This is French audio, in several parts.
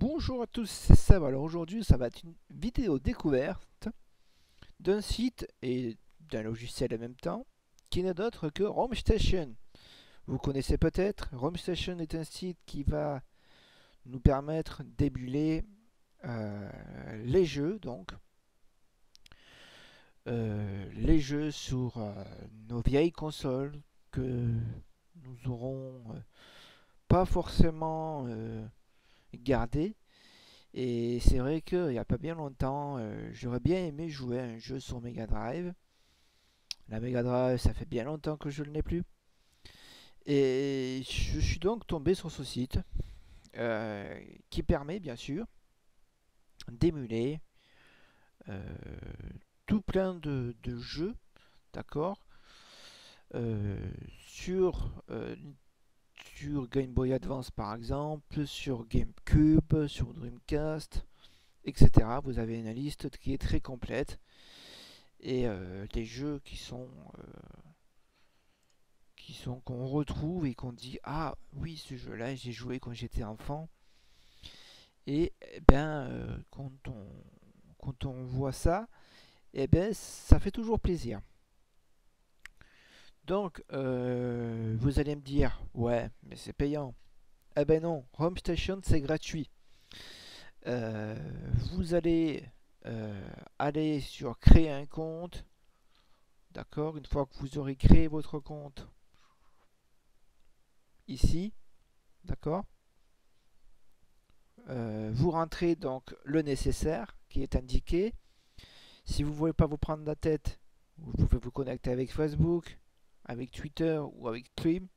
Bonjour à tous, c'est Seb. Alors aujourd'hui, ça va être une vidéo découverte d'un site et d'un logiciel en même temps, qui n'est d'autre que RomStation. Vous connaissez peut-être, RomStation est un site qui va nous permettre d'émuler les jeux, donc les jeux sur nos vieilles consoles que nous aurons pas forcément gardées. Et c'est vrai qu'il n'y a pas bien longtemps, j'aurais bien aimé jouer à un jeu sur Mega Drive. La Mega Drive, ça fait bien longtemps que je ne l'ai plus. Et je suis donc tombé sur ce site qui permet bien sûr d'émuler euh, tout plein de jeux, d'accord, euh, sur, euh, sur Game Boy Advance par exemple, sur GameCube, sur Dreamcast, etc. Vous avez une liste qui est très complète et des jeux qu'on retrouve et qu'on dit ah oui, ce jeu-là j'ai joué quand j'étais enfant. Et eh ben quand on voit ça, eh ben ça fait toujours plaisir. Donc vous allez me dire ouais mais c'est payant. Eh ben non, RomStation c'est gratuit. Euh, vous allez aller sur créer un compte. D'accord, une fois que vous aurez créé votre compte ici, d'accord, vous rentrez donc le nécessaire qui est indiqué. Si vous ne voulez pas vous prendre la tête, vous pouvez vous connecter avec Facebook, avec Twitter ou avec Trim,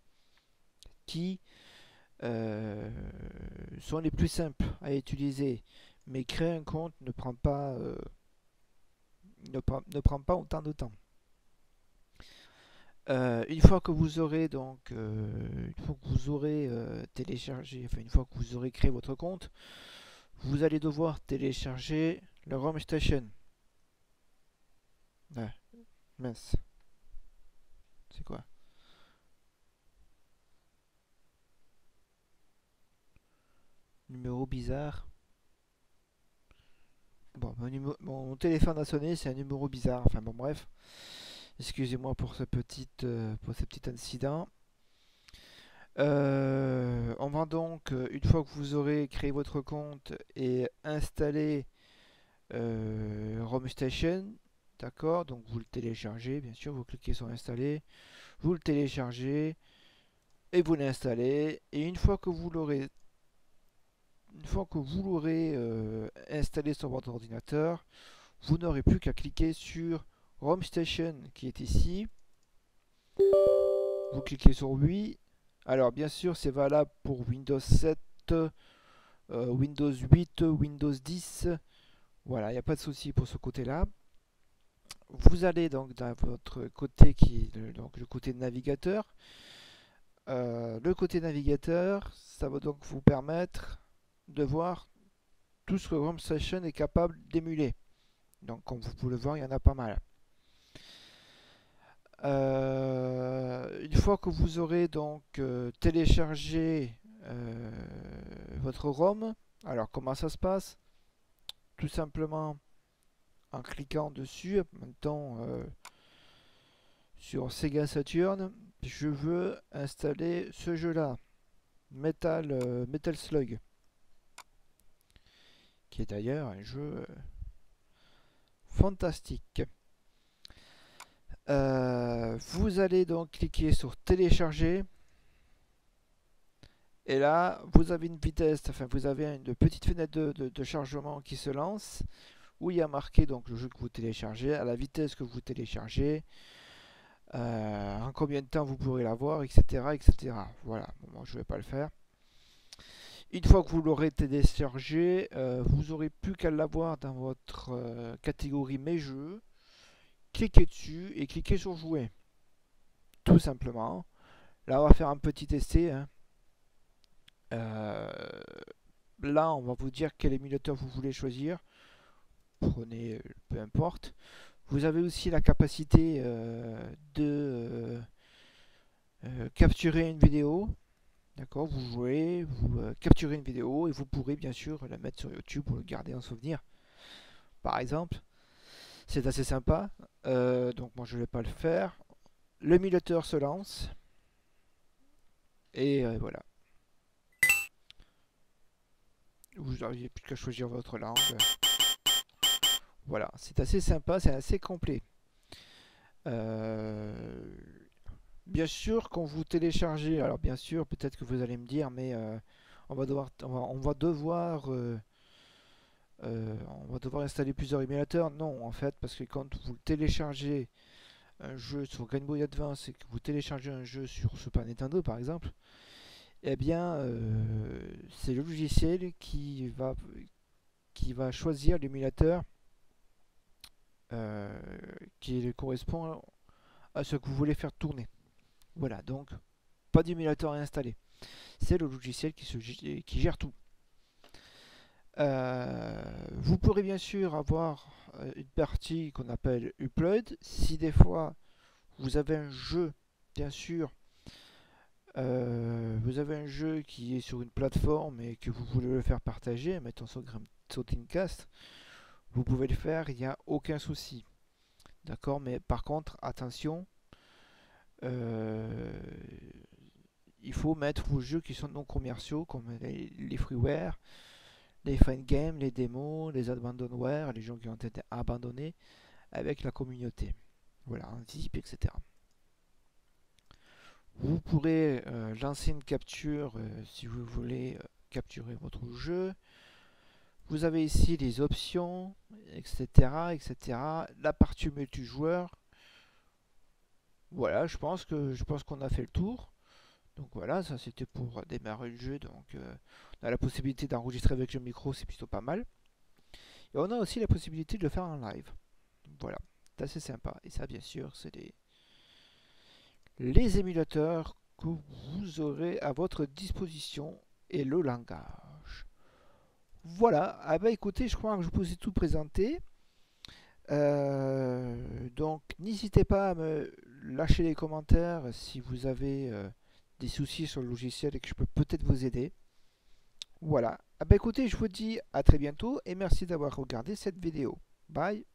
qui sont les plus simples à utiliser. Mais créer un compte ne prend pas autant de temps. Une fois que vous aurez donc une fois que vous aurez téléchargé, enfin une fois que vous aurez créé votre compte, vous allez devoir télécharger le RomStation. Ah, mince, c'est quoi? Numéro bizarre. Bon, mon téléphone a sonné, c'est un numéro bizarre. Enfin bon, bref. Excusez-moi pour pour ce petit incident. On va donc, une fois que vous aurez créé votre compte et installé RomStation, d'accord, donc vous le téléchargez, bien sûr, vous cliquez sur installer, vous le téléchargez et vous l'installez. Et une fois que vous l'aurez installé sur votre ordinateur, vous n'aurez plus qu'à cliquer sur RomStation qui est ici. Vous cliquez sur oui. Alors bien sûr c'est valable pour Windows 7, Windows 8, Windows 10. Voilà, il n'y a pas de souci pour ce côté-là. Vous allez donc dans votre côté qui est donc le côté navigateur. Le côté navigateur, ça va donc vous permettre de voir tout ce que RomStation est capable d'émuler. Donc comme vous pouvez le voir, il y en a pas mal. Une fois que vous aurez donc téléchargé votre ROM, alors comment ça se passe? Tout simplement en cliquant dessus, maintenant sur Sega Saturn, je veux installer ce jeu-là, Metal Slug, qui est d'ailleurs un jeu fantastique. Vous allez donc cliquer sur télécharger et là vous avez une vitesse, enfin vous avez une petite fenêtre de chargement qui se lance où il y a marqué donc le jeu que vous téléchargez, à la vitesse que vous téléchargez, en combien de temps vous pourrez l'avoir, etc., etc. Voilà, bon, moi je ne vais pas le faire. Une fois que vous l'aurez téléchargé, vous n'aurez plus qu'à l'avoir dans votre catégorie mes jeux. Cliquez dessus et cliquez sur jouer. Tout simplement. Là, on va faire un petit essai. Hein. Là, on va vous dire quel émulateur vous voulez choisir. Prenez, peu importe. Vous avez aussi la capacité de capturer une vidéo. D'accord, vous jouez, vous capturez une vidéo et vous pourrez bien sûr la mettre sur YouTube pour le garder en souvenir. Par exemple, c'est assez sympa. Donc moi je ne vais pas le faire. L'émulateur se lance et voilà. Vous n'auriez plus qu'à choisir votre langue. Voilà, c'est assez sympa, c'est assez complet. Bien sûr, quand vous téléchargez, alors bien sûr, peut-être que vous allez me dire, mais on va devoir installer plusieurs émulateurs. Non, en fait, parce que quand vous téléchargez un jeu sur Game Boy Advance et que vous téléchargez un jeu sur Super Nintendo, par exemple, eh bien, c'est le logiciel qui va choisir l'émulateur qui correspond à ce que vous voulez faire tourner. Voilà, donc pas d'émulateur à installer. C'est le logiciel qui gère tout. Vous pourrez bien sûr avoir une partie qu'on appelle upload. Si des fois vous avez un jeu, bien sûr, vous avez un jeu qui est sur une plateforme et que vous voulez le faire partager, mettons sur Dreamcast, vous pouvez le faire, il n'y a aucun souci. D'accord, mais par contre, attention, euh, il faut mettre vos jeux qui sont non commerciaux, comme les freeware, les fan games, les démos, les abandonware, les jeux qui ont été abandonnés avec la communauté. Voilà, un zip, etc. Vous pourrez lancer une capture si vous voulez capturer votre jeu. Vous avez ici les options, etc., etc. La partie multijoueur. Voilà, je pense qu'on a fait le tour. Donc voilà, ça c'était pour démarrer le jeu. Donc on a la possibilité d'enregistrer avec le micro, c'est plutôt pas mal. Et on a aussi la possibilité de le faire en live. Voilà, c'est assez sympa. Et ça, bien sûr, c'est les émulateurs que vous aurez à votre disposition et le langage. Voilà, ah bah écoutez, je crois que je vous ai tout présenté. Donc n'hésitez pas à me lâcher les commentaires si vous avez des soucis sur le logiciel et que je peux peut-être vous aider. Voilà, ah bah écoutez, je vous dis à très bientôt et merci d'avoir regardé cette vidéo. Bye.